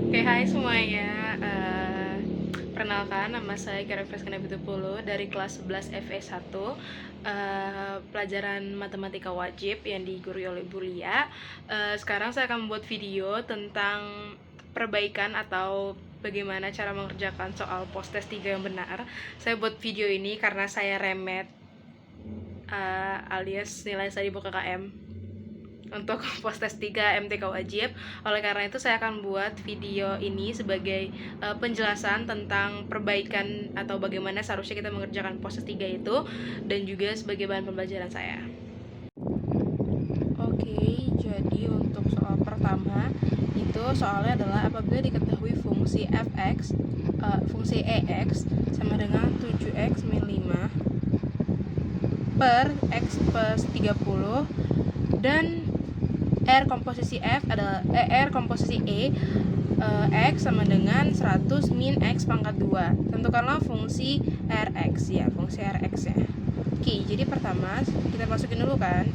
Oke, hai semuanya. Perkenalkan, nama saya Kira Freskana Bitupulu dari kelas 11 FE1, pelajaran matematika wajib yang digurui oleh Bu Lia. Sekarang saya akan membuat video tentang perbaikan atau bagaimana cara mengerjakan soal post-test 3 yang benar. Saya buat video ini karena saya remet, alias nilai saya di bawah KKM untuk post-test 3 MTK wajib. Oleh karena itu saya akan buat video ini sebagai penjelasan tentang perbaikan atau bagaimana seharusnya kita mengerjakan post-test 3 itu, dan juga sebagai bahan pembelajaran saya. Oke, jadi untuk soal pertama itu soalnya adalah apabila diketahui fungsi fx, fungsi ex sama dengan 7x min 5 per x plus 30, dan R komposisi F adalah R komposisi X sama dengan 100 min X pangkat 2. Tentukanlah fungsi Rx ya, fungsi Rx ya. Oke, jadi pertama kita masukin dulu kan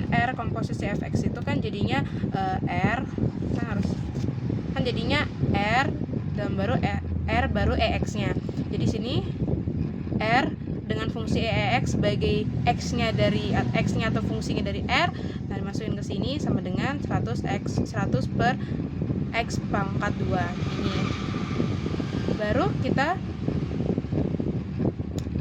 R komposisi Fx itu kan jadinya R kan jadinya R dan baru R baru EX-nya. Jadi sini R dengan fungsi EX sebagai X-nya atau fungsinya dari R, dan masukin ke sini sama dengan 100 per X pangkat 2 ini. Baru kita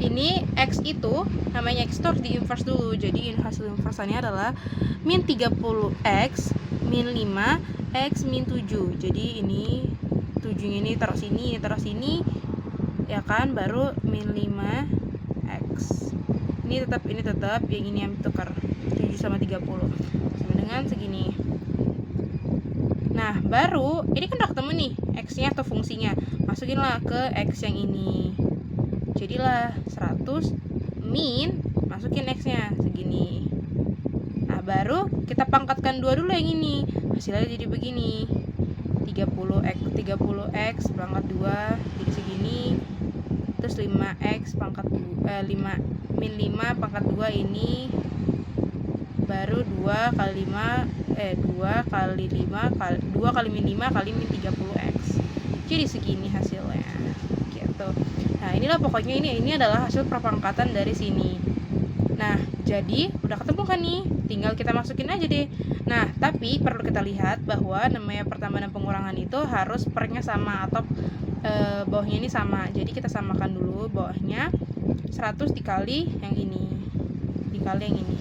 ini X itu namanya X itu harus di inverse dulu. Jadi hasil inversannya adalah min 30X min 5X min 7. Jadi ini 7 ini taruh sini ya kan, baru min 5X. Ini tetap yang ini yang tukar 7 sama 30 sama dengan segini. Nah, baru ini kan udah ketemu nih X-nya atau fungsinya. Masukinlah ke X yang ini. Jadilah 100 min, masukin X-nya segini. Nah, baru kita pangkatkan 2 dulu yang ini. Hasilnya jadi begini. 30x pangkat 2 jadi segini. Terus 5x pangkat 5 min 5 pangkat 2 ini baru 2 kali min 5 kali min 30x. Jadi segini hasilnya gitu. Nah, inilah pokoknya ini adalah hasil perpangkatan dari sini. Nah, jadi udah ketemu kan nih, tinggal kita masukin aja deh. Nah, tapi perlu kita lihat bahwa namanya pertambahan dan pengurangan itu harus pernya sama atau bawahnya ini sama. Jadi kita samakan dulu bawahnya 100 dikali yang ini dikali yang ini.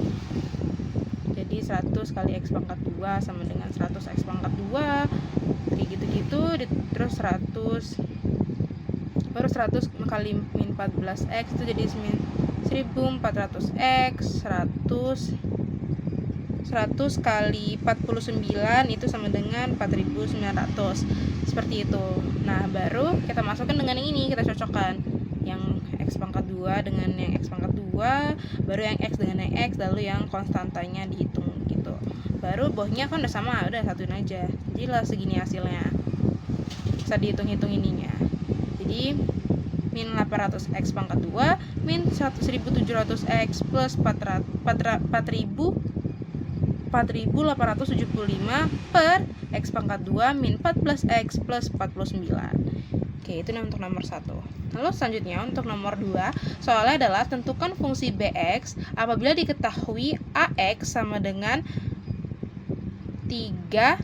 Jadi 100 kali X pangkat 2 sama dengan 100 X pangkat 2 kayak gitu-gitu. Terus 100 baru 100 kali min 14X itu jadi 1400X. 100 kali 49 itu sama dengan 4900, seperti itu. Nah, baru kita masukkan dengan yang ini, kita cocokkan yang X pangkat 2 dengan yang X pangkat 2, baru yang X dengan yang X, lalu yang konstantanya dihitung gitu. Baru bawahnya kan udah sama, udah satuin aja. Jadilah segini hasilnya, bisa dihitung-hitung ininya. Jadi min 800X pangkat 2 min 1700X plus 4875 per X pangkat 2 min 14X plus 49. Oke, itu untuk nomor 1. Lalu selanjutnya untuk nomor 2, soalnya adalah tentukan fungsi BX apabila diketahui AX sama dengan 3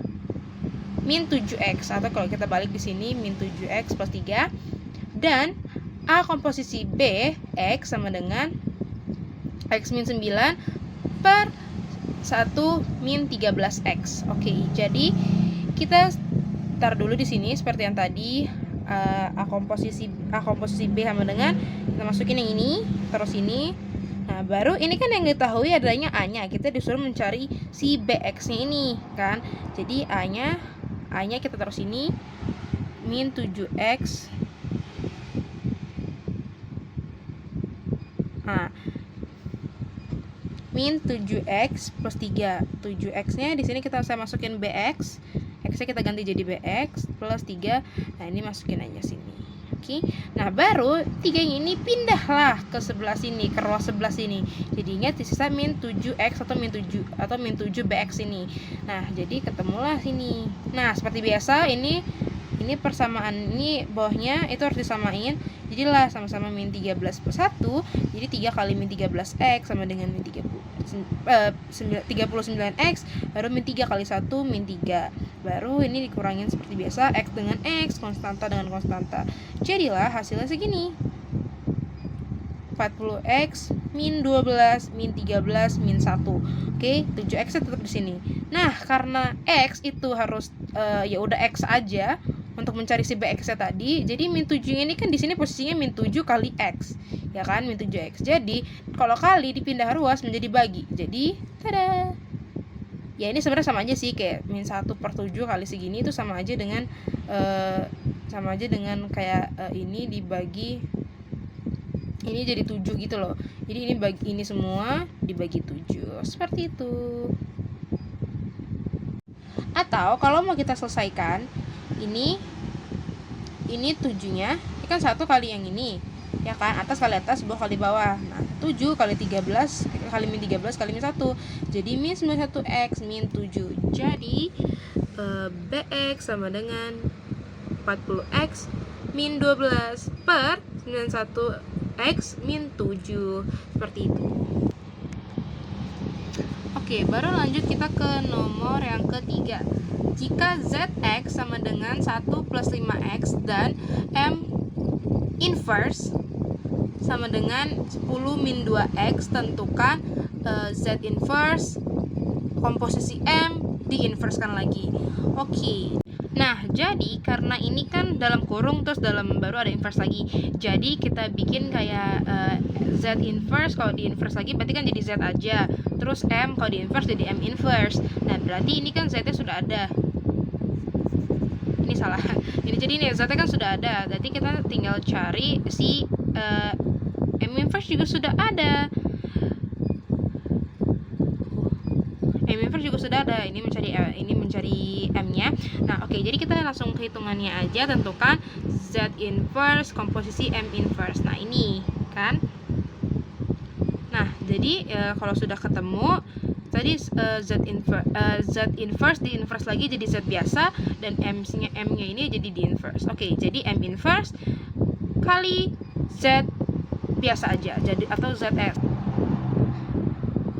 min 7X, atau kalau kita balik di sini min 7X plus 3, dan A komposisi B X sama dengan X min 9 per 1 min 13X. Oke, jadi kita taruh dulu di sini seperti yang tadi. A komposisi B sama dengan, kita masukin yang ini, terus ini. Nah, baru ini kan yang diketahui adanya A-nya. Kita disuruh mencari si BX-nya ini kan. Jadi A-nya kita taruh sini min 7X. Nah, min 7X plus 3. 7X-nya di sini saya masukin BX. X-nya kita ganti jadi BX plus 3. Nah, ini masukin aja sini. Oke. Nah, baru 3 yang ini pindahlah ke sebelah sini, ke row sebelah sini. Jadi ingat sisa min 7x atau min 7bx ini. Nah, jadi ketemulah sini. Nah, seperti biasa ini persamaan ini bawahnya itu harus disamain. Jadilah sama-sama min 13 per 1. Jadi 3 kali min 13x sama dengan min 39x, baru min 3 kali 1 min 3. Baru ini dikurangin seperti biasa, x dengan x, konstanta dengan konstanta. Jadilah hasilnya segini. 40x min 12 min 13 min 1. Oke, 7x tetap di sini. Nah, karena x itu harus ya udah x aja untuk mencari si bx-nya tadi. Jadi min 7 ini kan di sini posisinya min 7 kali x. Ya kan, min 7x. Jadi, kalau kali dipindah ruas menjadi bagi. Jadi, tada. Ya ini sebenarnya sama aja sih, kayak min 1 per 7 kali segini itu sama aja dengan kayak ini dibagi ini jadi 7 gitu loh. Jadi ini semua dibagi 7. Seperti itu. Atau kalau mau kita selesaikan, ini 7-nya, ini kan 1 kali yang ini, ya kan, atas kali atas, bawah kali bawah. Nah, 7 kali 13 kali min 13 kali min 1. Jadi min 91x min 7. Jadi bx sama dengan 40x min 12 per 91x min 7. Seperti itu. Oke, baru lanjut kita ke nomor yang ketiga. Jika zx sama dengan 1 plus 5x dan m inverse sama dengan 10 min 2x, tentukan z inverse komposisi m di-inversekan lagi. Oke. Nah, jadi karena ini kan dalam kurung terus dalam baru ada inverse lagi. Jadi kita bikin kayak z inverse, kalau di inverse lagi berarti kan jadi z aja. Terus m kalau di inverse jadi m inverse. Nah, berarti ini kan z-nya sudah ada. Ini salah. Jadi ini z-nya kan sudah ada. Berarti kita tinggal cari si m inverse juga sudah ada. M inverse juga sudah ada. Ini mencari m-nya. Nah, oke, jadi kita langsung ke hitungannya aja. Tentukan z inverse komposisi m inverse. Nah, ini kan. Nah, jadi kalau sudah ketemu tadi z inverse di inverse lagi jadi z biasa, dan m-nya ini jadi di inverse. Oke, jadi m inverse kali z biasa aja, jadi atau zs.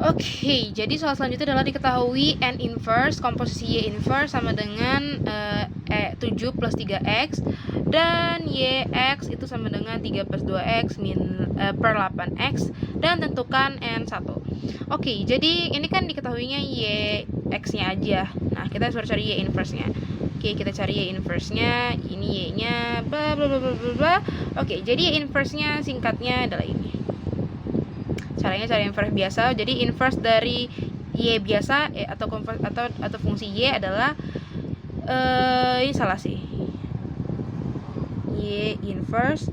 Oke, jadi soal selanjutnya adalah diketahui n inverse komposisi y inverse sama dengan 7 plus 3x, dan yx itu sama dengan 3 plus 2x per 8x, dan tentukan n1. Oke, jadi ini kan diketahuinya yx-nya aja. Nah, kita harus cari y inverse-nya. Oke, kita cari y inverse-nya, ini y-nya, bla bla bla bla bla. Oke, jadi y inverse-nya singkatnya adalah ini. Caranya cari inverse biasa. Jadi inverse dari y biasa atau fungsi y adalah ini salah sih. Y inverse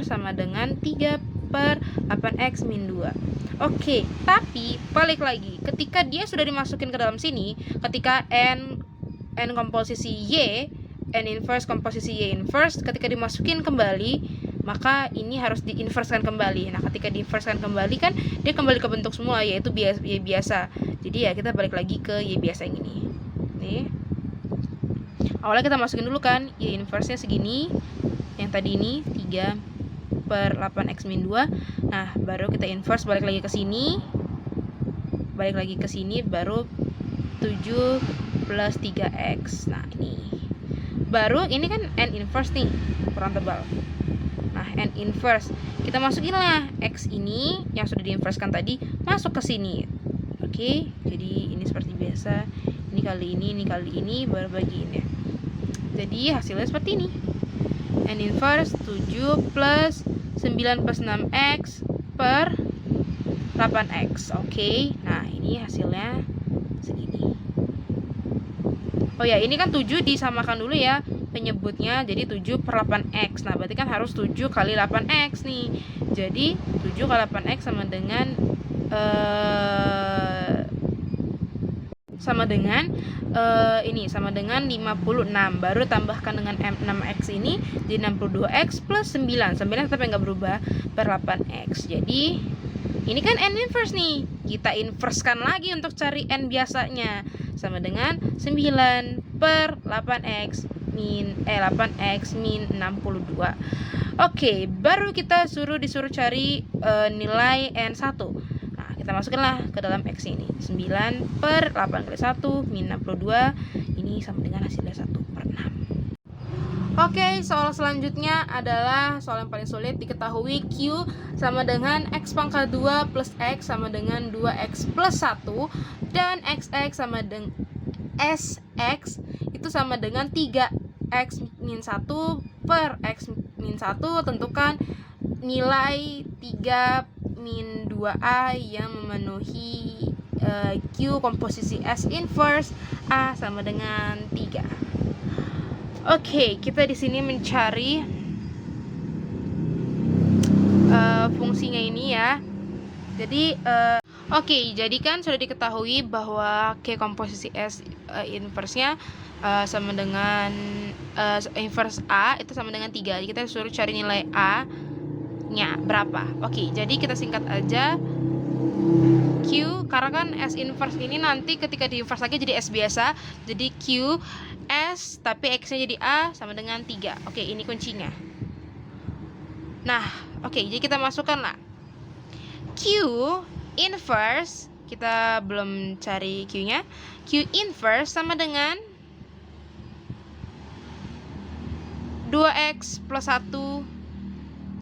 sama dengan 3 per 8x min 2. Oke, tapi balik lagi, ketika dia sudah dimasukin ke dalam sini, ketika n komposisi y, n inverse komposisi y inverse, ketika dimasukin kembali, maka ini harus diinversekan kembali. Nah, ketika diinversekan kembali kan dia kembali ke bentuk semula, yaitu y biasa. Jadi ya kita balik lagi ke y biasa yang ini. Nih. Awalnya kita masukin dulu kan y inverse-nya segini. Yang tadi ini 3 per 8x min 2. Nah, baru kita inverse balik lagi ke sini. Baru 7 plus 3x. Nah, ini. Baru ini kan n inverse nih, kurang tebal. Nah, n inverse kita masukin lah x ini yang sudah diinversekan tadi masuk ke sini. Oke, jadi ini seperti biasa, ini kali ini baru bagi ini. Jadi hasilnya seperti ini. N inverse 7 plus 9 plus 6x per 8x. Oke, nah ini hasilnya segini. Oh ya, ini kan 7 disamakan dulu ya penyebutnya, jadi 7 per 8x. Nah, berarti kan harus 7 kali 8x nih. Jadi 7 kali 8x sama dengan 1 sama dengan ini sama dengan 56. Baru tambahkan dengan 6x ini jadi 62x plus 9. 9 tetap nggak berubah per 8x. Jadi ini kan n inverse nih. Kita inversekan lagi untuk cari n biasanya. Sama dengan 9 per 8x min 62. Oke, baru kita disuruh cari nilai n1. Nah, kita masukkanlah ke dalam x ini. 9 per 8 kali 1 min 62. Ini sama dengan hasilnya 1/6. Oke, soal selanjutnya adalah soal yang paling sulit. Diketahui Q sama dengan x pangkat 2 plus x sama dengan 2x plus 1, dan xx sama dengan sx itu sama dengan 3x min 1 per x min 1. Tentukan nilai 3 min 2a yang memenuhi Q komposisi S inverse A sama dengan 3. Oke, kita di sini mencari fungsinya ini ya. Jadi jadi kan sudah diketahui bahwa Q komposisi S inverse-nya sama dengan inverse A itu sama dengan 3. Jadi kita suruh cari nilai A-nya berapa. Oke, jadi kita singkat aja Q, karena kan S inverse ini nanti ketika di inverse lagi jadi S biasa. Jadi Q S tapi X-nya jadi A sama dengan 3. Oke, ini kuncinya. Nah, oke, jadi kita masukkan lah Q inverse. Kita belum cari Q-nya. Q inverse sama dengan 2x plus 1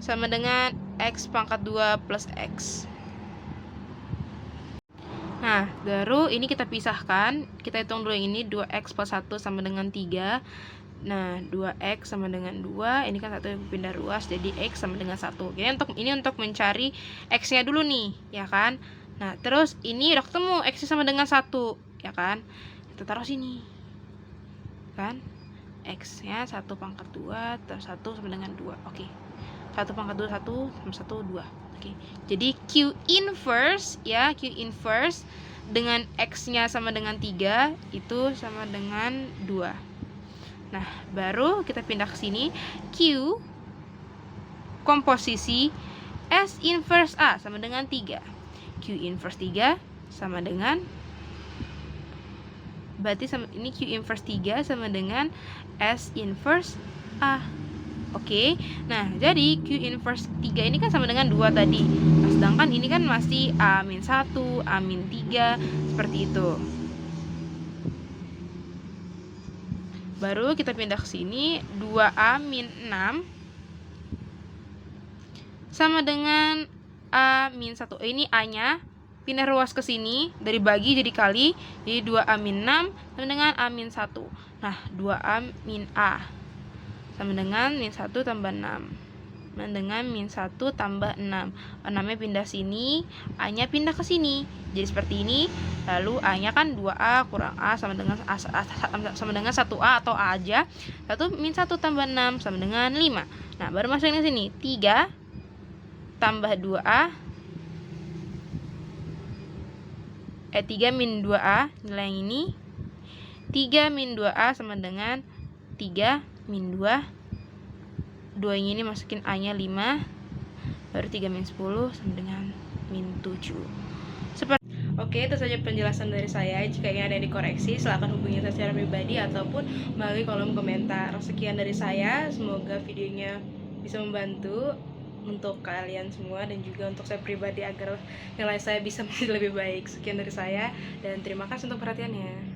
sama dengan x pangkat 2 plus x. Nah, baru ini kita pisahkan. Kita hitung dulu yang ini. 2x plus 1 sama dengan 3. Nah, 2x sama dengan 2. Ini kan 1 yang pindah ruas, jadi x sama dengan 1. Ini untuk mencari x-nya dulu nih, ya kan? Nah, terus ini udah ketemu x-nya sama dengan 1, ya kan? Kita taruh sini, kan? X-nya 1 pangkat 2 terus 1 sama dengan 2. Oke. 1 pangkat 2 1 sama 1 2. Oke. Jadi Q inverse ya, Q inverse dengan x-nya sama dengan 3 itu sama dengan 2. Nah, baru kita pindah ke sini. Q komposisi S inverse A sama dengan 3. Q inverse 3 sama dengan, berarti ini Q inverse 3 sama dengan S inverse A. Oke, nah jadi Q inverse 3 ini kan sama dengan 2 tadi. Nah, sedangkan ini kan masih A-1, A-3, seperti itu. Baru kita pindah ke sini, 2A-6 sama dengan A-1. Ini A-nya pindah ruas ke sini, dari bagi jadi kali, jadi 2A-6 sama dengan A-1. Nah, 2A-A sama dengan min 1 tambah 6 sama dengan min 1 tambah 6. 6-nya pindah sini, A-nya pindah ke sini, jadi seperti ini. Lalu A-nya kan 2A kurang A sama dengan 1A atau A aja. 1 min 1 tambah 6 sama dengan 5. Nah, baru masukin ke sini, 3 tambah 2A 3 min 2A, nilai yang ini 3 min 2A sama dengan 3 min 2. 2 ini masukin A-nya 5. Baru 3 min 10 sama dengan min 7. Oke, itu saja penjelasan dari saya. Jika ingin ada yang dikoreksi, silahkan hubungi saya secara pribadi ataupun melalui kolom komentar. Sekian dari saya, semoga videonya bisa membantu untuk kalian semua dan juga untuk saya pribadi agar nilai saya bisa menjadi lebih baik. Sekian dari saya dan terima kasih untuk perhatiannya.